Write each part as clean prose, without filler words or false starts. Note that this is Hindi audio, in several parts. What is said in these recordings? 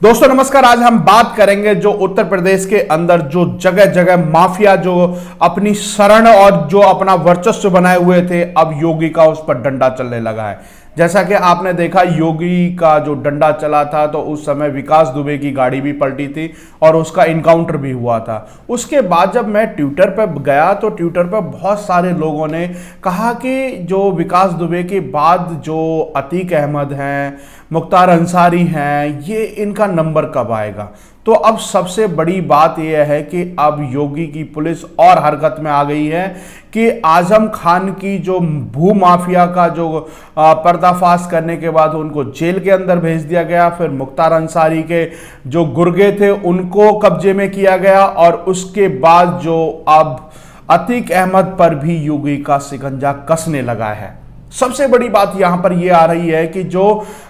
दोस्तों नमस्कार। आज हम बात करेंगे जो उत्तर प्रदेश के अंदर जो जगह जगह माफिया जो अपनी शरण और जो अपना वर्चस्व बनाए हुए थे, अब योगी का उस पर डंडा चलने लगा है। जैसा कि आपने देखा, योगी का जो डंडा चला था तो उस समय विकास दुबे की गाड़ी भी पलटी थी और उसका इनकाउंटर भी हुआ था। उसके बाद जब मैं ट्विटर पर गया तो ट्विटर पर बहुत सारे लोगों ने कहा कि जो विकास दुबे के बाद जो अतीक अहमद हैं, मुख्तार अंसारी हैं, ये इनका नंबर कब आएगा। तो अब सबसे बड़ी बात यह है कि अब योगी की पुलिस और हरकत में आ गई है कि आजम खान की जो भू माफिया का जो पर्दाफाश करने के बाद उनको जेल के अंदर भेज दिया गया, फिर मुख्तार अंसारी के जो गुर्गे थे उनको कब्जे में किया गया और उसके बाद जो अब अतीक अहमद पर भी योगी का शिकंजा कसने लगा है। सबसे बड़ी बात यहां पर यह आ रही है कि जो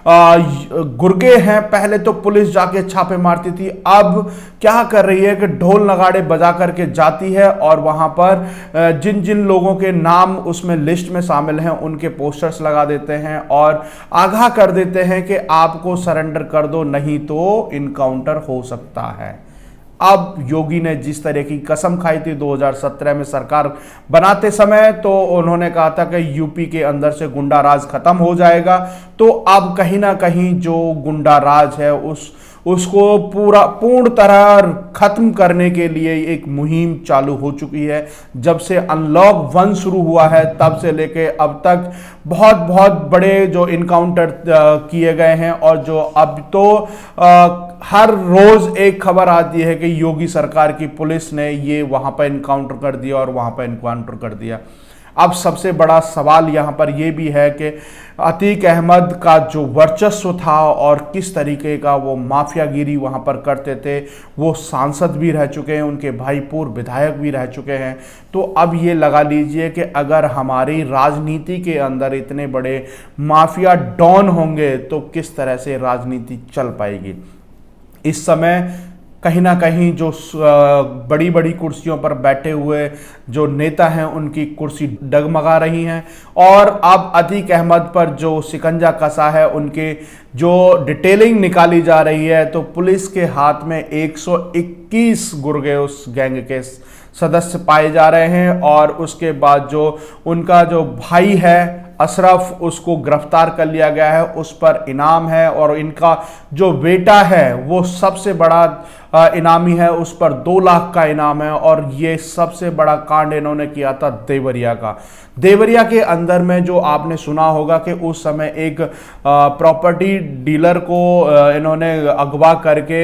गुर्गे हैं, पहले तो पुलिस जाके छापे मारती थी, अब क्या कर रही है कि ढोल नगाड़े बजा करके जाती है और वहां पर जिन जिन लोगों के नाम उसमें लिस्ट में शामिल हैं उनके पोस्टर्स लगा देते हैं और आगाह कर देते हैं कि आपको सरेंडर कर दो, नहीं तो इनकाउंटर हो सकता है। अब योगी ने जिस तरह की कसम खाई थी 2017 में सरकार बनाते समय, तो उन्होंने कहा था कि यूपी के अंदर से गुंडा राज खत्म हो जाएगा। तो अब कहीं ना कहीं जो गुंडा राज है उसको पूर्ण तरह खत्म करने के लिए एक मुहिम चालू हो चुकी है। जब से अनलॉक 1 शुरू हुआ है तब से लेके अब तक बहुत बहुत बड़े जो इनकाउंटर किए गए हैं और जो अब तो हर रोज एक खबर आती है कि योगी सरकार की पुलिस ने ये वहां पर इनकाउंटर कर दिया और वहां पर इनकाउंटर कर दिया। अब सबसे बड़ा सवाल यहां पर यह भी है कि अतीक अहमद का जो वर्चस्व था और किस तरीके का वो माफियागिरी वहां पर करते थे, वो सांसद भी रह चुके हैं, उनके भाई पूर्व विधायक भी रह चुके हैं। तो अब ये लगा लीजिए कि अगर हमारी राजनीति के अंदर इतने बड़े माफिया डॉन होंगे तो किस तरह से राजनीति चल पाएगी। इस समय कहीं ना कहीं जो बड़ी बड़ी कुर्सियों पर बैठे हुए जो नेता हैं उनकी कुर्सी डगमगा रही हैं और अब अतीक अहमद पर जो शिकंजा कसा है, उनके जो डिटेलिंग निकाली जा रही है, तो पुलिस के हाथ में 121 गुर्गे उस गैंग के सदस्य पाए जा रहे हैं और उसके बाद जो उनका जो भाई है अशरफ, उसको गिरफ्तार कर लिया गया है, उस पर इनाम है और इनका जो बेटा है वो सबसे बड़ा इनामी है, उस पर 2 लाख का इनाम है। और ये सबसे बड़ा कांड इन्होंने किया था देवरिया का। देवरिया के अंदर में जो आपने सुना होगा कि उस समय एक प्रॉपर्टी डीलर को इन्होंने अगवा करके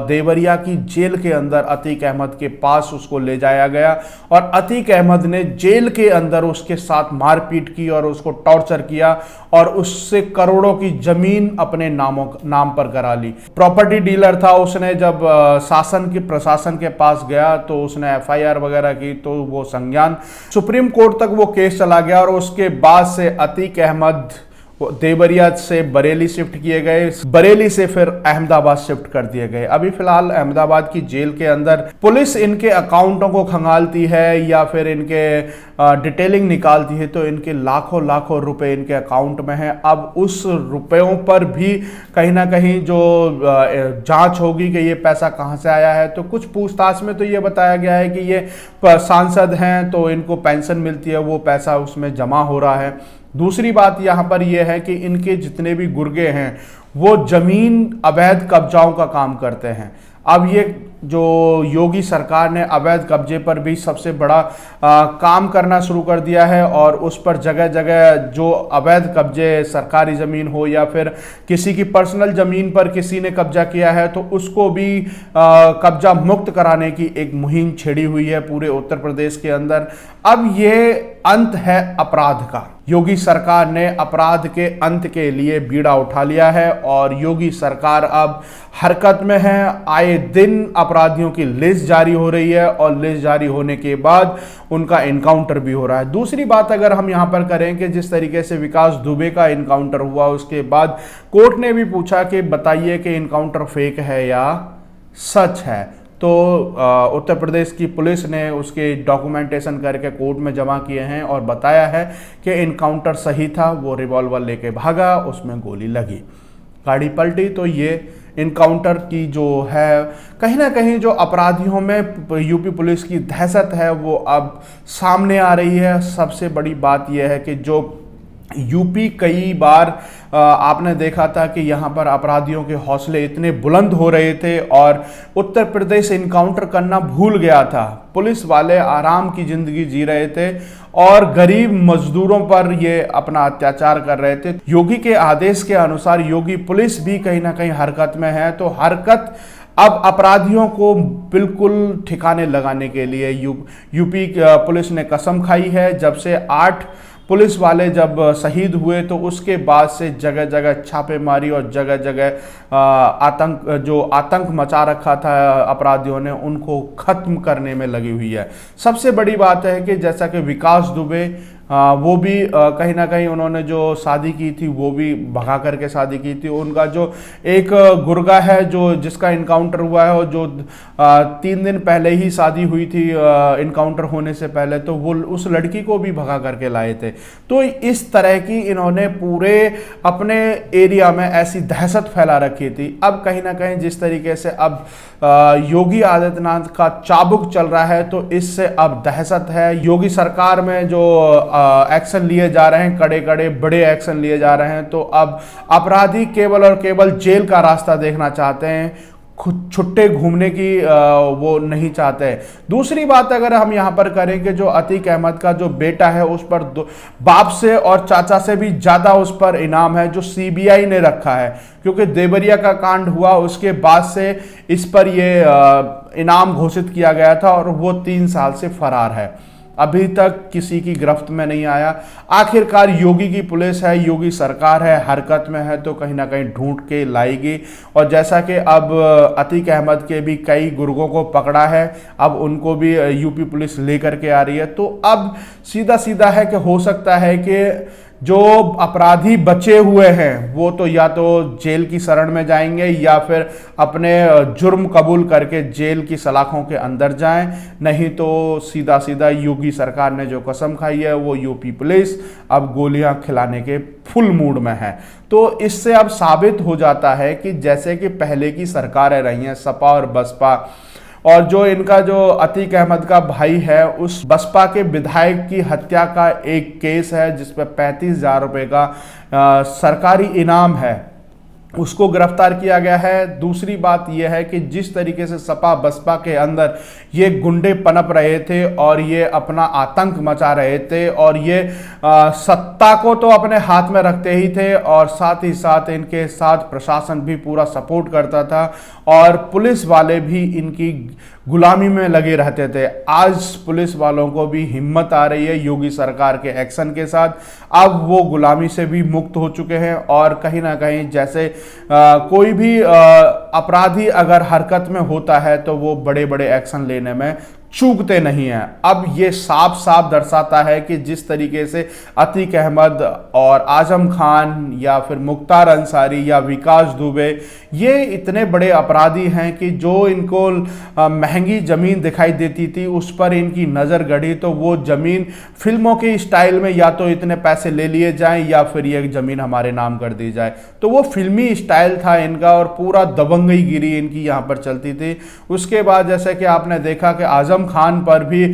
देवरिया की जेल के अंदर अतीक अहमद के पास उसको ले जाया गया और अतीक अहमद ने जेल के अंदर उसके साथ मारपीट की और उसको टॉर्चर किया और उससे करोड़ों की जमीन अपने नाम पर करा ली। प्रॉपर्टी डीलर था, उसने जब प्रशासन के पास गया तो उसने एफआईआर वगैरह की, तो वो संज्ञान सुप्रीम कोर्ट तक वो केस चला गया और उसके बाद से अतीक अहमद देवरिया से बरेली शिफ्ट किए गए, बरेली से फिर अहमदाबाद शिफ्ट कर दिए गए। अभी फिलहाल अहमदाबाद की जेल के अंदर पुलिस इनके अकाउंटों को खंगालती है या फिर इनके डिटेलिंग निकालती है तो इनके लाखों लाखों रुपए इनके अकाउंट में हैं। अब उस रुपयों पर भी कहीं ना कहीं जो जांच होगी कि ये पैसा कहां से आया है, तो कुछ पूछताछ में तो ये बताया गया है कि ये सांसद हैं तो इनको पेंशन मिलती है, वो पैसा उसमें जमा हो रहा है। दूसरी बात यहां पर यह है कि इनके जितने भी गुर्गे हैं वो जमीन अवैध कब्जाओं का काम करते हैं। अब ये जो योगी सरकार ने अवैध कब्जे पर भी सबसे बड़ा काम करना शुरू कर दिया है और उस पर जगह जगह जो अवैध कब्जे, सरकारी ज़मीन हो या फिर किसी की पर्सनल ज़मीन पर किसी ने कब्जा किया है तो उसको भी कब्जा मुक्त कराने की एक मुहिम छेड़ी हुई है पूरे उत्तर प्रदेश के अंदर। अब ये अंत है अपराध का। योगी सरकार ने अपराध के अंत के लिए बीड़ा उठा लिया है और योगी सरकार अब हरकत में है। आए दिन अपराधियों की लिस्ट जारी हो रही है और लिस्ट जारी होने के बाद उनका इनकाउंटर भी हो रहा है। दूसरी बात अगर हम यहां पर करें कि जिस तरीके से विकास दुबे का इनकाउंटर हुआ, उसके बाद कोर्ट ने भी पूछा कि बताइए कि इनकाउंटर फेक है या सच है, तो उत्तर प्रदेश की पुलिस ने उसके डॉक्यूमेंटेशन करके कोर्ट में जमा किए हैं और बताया है कि इनकाउंटर सही था। वो रिवॉल्वर लेके भागा, उसमें गोली लगी, गाड़ी पलटी, तो ये इनकाउंटर की जो है कहीं ना कहीं जो अपराधियों में यूपी पुलिस की दहशत है वो अब सामने आ रही है। सबसे बड़ी बात यह है कि जो यूपी कई बार आपने देखा था कि यहाँ पर अपराधियों के हौसले इतने बुलंद हो रहे थे और उत्तर प्रदेश इनकाउंटर करना भूल गया था। पुलिस वाले आराम की जिंदगी जी रहे थे और गरीब मजदूरों पर ये अपना अत्याचार कर रहे थे। योगी के आदेश के अनुसार योगी पुलिस भी कहीं ना कहीं हरकत में है। तो हरकत अब अपराधियों को बिल्कुल ठिकाने लगाने के लिए यूपी पुलिस ने कसम खाई है। जब से 8 पुलिस वाले जब शहीद हुए तो उसके बाद से जगह जगह छापेमारी और जगह जगह आतंक मचा रखा था अपराधियों ने, उनको खत्म करने में लगी हुई है। सबसे बड़ी बात है कि जैसा कि विकास दुबे वो भी कहीं ना कहीं उन्होंने जो शादी की थी वो भी भगा करके शादी की थी। उनका जो एक गुर्गा है जो जिसका इनकाउंटर हुआ है और जो 3 दिन पहले ही शादी हुई थी इनकाउंटर होने से पहले, तो वो उस लड़की को भी भगा करके लाए थे। तो इस तरह की इन्होंने पूरे अपने एरिया में ऐसी दहशत फैला रखी थी। अब कहीं ना कहीं जिस तरीके से अब योगी आदित्यनाथ का चाबुक चल रहा है तो इससे अब दहशत है। योगी सरकार में जो एक्शन लिए जा रहे हैं, कड़े कड़े बड़े एक्शन लिए जा रहे हैं, तो अब अपराधी केवल और केवल जेल का रास्ता देखना चाहते हैं, खुद छुट्टे घूमने की वो नहीं चाहते। दूसरी बात अगर हम यहाँ पर करें कि जो अतीक अहमद का जो बेटा है उस पर बाप से और चाचा से भी ज़्यादा उस पर इनाम है जो सीबीआई ने रखा है, क्योंकि देवरिया का कांड हुआ उसके बाद से इस पर ये इनाम घोषित किया गया था और वो 3 साल से फरार है, अभी तक किसी की गिरफ्त में नहीं आया। आखिरकार योगी की पुलिस है, योगी सरकार है, हरकत में है, तो कहीं ना कहीं ढूंढ के लाएगी। और जैसा कि अब अतीक अहमद के भी कई गुर्गों को पकड़ा है, अब उनको भी यूपी पुलिस लेकर के आ रही है। तो अब सीधा सीधा है कि हो सकता है कि जो अपराधी बचे हुए हैं वो तो या तो जेल की शरण में जाएंगे या फिर अपने जुर्म कबूल करके जेल की सलाखों के अंदर जाएं, नहीं तो सीधा सीधा योगी सरकार ने जो कसम खाई है वो यूपी पुलिस अब गोलियां खिलाने के फुल मूड में है। तो इससे अब साबित हो जाता है कि जैसे कि पहले की सरकारें रही हैं सपा और बसपा, और जो इनका जो अतीक अहमद का भाई है उस बसपा के विधायक की हत्या का एक केस है जिस पर 35,000 रुपये का सरकारी इनाम है, उसको गिरफ्तार किया गया है। दूसरी बात यह है कि जिस तरीके से सपा बसपा के अंदर ये गुंडे पनप रहे थे और ये अपना आतंक मचा रहे थे और ये सत्ता को तो अपने हाथ में रखते ही थे और साथ ही साथ इनके साथ प्रशासन भी पूरा सपोर्ट करता था और पुलिस वाले भी इनकी गुलामी में लगे रहते थे। आज पुलिस वालों को भी हिम्मत आ रही है योगी सरकार के एक्शन के साथ, अब वो गुलामी से भी मुक्त हो चुके हैं और कहीं ना कहीं जैसे कोई भी अपराधी अगर हरकत में होता है तो वो बड़े बड़े एक्शन लेने में चूकते नहीं हैं। अब ये साफ साफ दर्शाता है कि जिस तरीके से अतीक अहमद और आजम खान या फिर मुख्तार अंसारी या विकास दुबे ये इतने बड़े अपराधी हैं कि जो इनको महंगी ज़मीन दिखाई देती थी उस पर इनकी नज़र गड़ी तो वो ज़मीन फिल्मों के स्टाइल में या तो इतने पैसे ले लिए जाएं या फिर ये ज़मीन हमारे नाम कर दी जाए, तो वो फिल्मी स्टाइल था इनका और पूरा दबंगई गिरी इनकी यहाँ पर चलती थी। उसके बाद जैसे कि आपने देखा कि आजम खान पर भी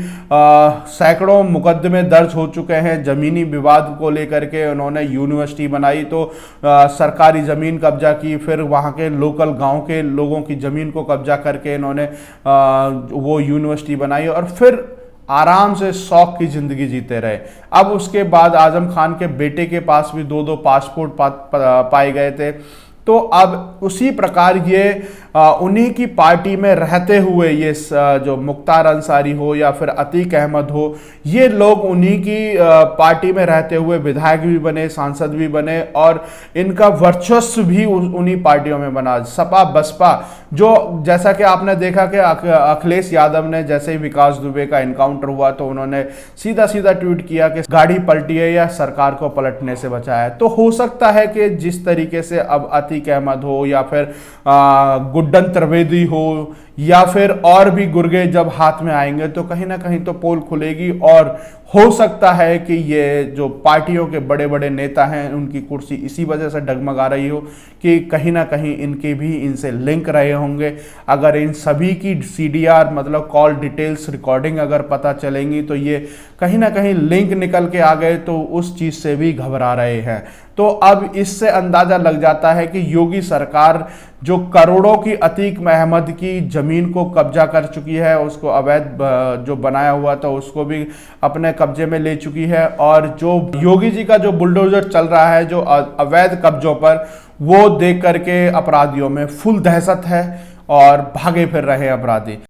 सैकड़ों मुकदमे दर्ज हो चुके हैं जमीनी विवाद को लेकर के। उन्होंने यूनिवर्सिटी बनाई तो सरकारी ज़मीन कब्जा की, फिर वहाँ के लोकल गांव के लोगों की ज़मीन को कब्जा करके इन्होंने वो यूनिवर्सिटी बनाई और फिर आराम से शौक की ज़िंदगी जीते रहे। अब उसके बाद आजम खान के बेटे के पास भी 2-2 पासपोर्ट पाए गए थे। तो अब उसी प्रकार ये उन्हीं की पार्टी में रहते हुए ये जो मुख्तार अंसारी हो या फिर अतीक अहमद हो, ये लोग उन्हीं की पार्टी में रहते हुए विधायक भी बने, सांसद भी बने और इनका वर्चस्व भी उन्हीं पार्टियों में बना। सपा बसपा जो जैसा कि आपने देखा कि अखिलेश यादव ने जैसे ही विकास दुबे का इनकाउंटर हुआ तो उन्होंने सीधा सीधा ट्वीट किया कि गाड़ी पलटी है या सरकार को पलटने से बचाया है। तो हो सकता है कि जिस तरीके से अब अतीक अहमद हो या फिर गुड्डन त्रिवेदी हो या फिर और भी गुर्गे जब हाथ में आएंगे तो कहीं ना कहीं तो पोल खुलेगी और हो सकता है कि ये जो पार्टियों के बड़े बड़े नेता हैं उनकी कुर्सी इसी वजह से डगमगा रही हो कि कहीं ना कहीं इनके भी इनसे लिंक रहे होंगे। अगर इन सभी की सीडीआर मतलब कॉल डिटेल्स रिकॉर्डिंग अगर पता चलेंगी तो ये कहीं ना कहीं लिंक निकल के आ गए तो उस चीज़ से भी घबरा रहे हैं। तो अब इससे अंदाजा लग जाता है कि योगी सरकार जो करोड़ों की अतीक अहमद की जमीन को कब्जा कर चुकी है, उसको अवैध जो बनाया हुआ था उसको भी अपने कब्जे में ले चुकी है, और जो योगी जी का जो बुलडोजर चल रहा है जो अवैध कब्जों पर, वो देख करके अपराधियों में फुल दहशत है और भागे फिर रहे अपराधी।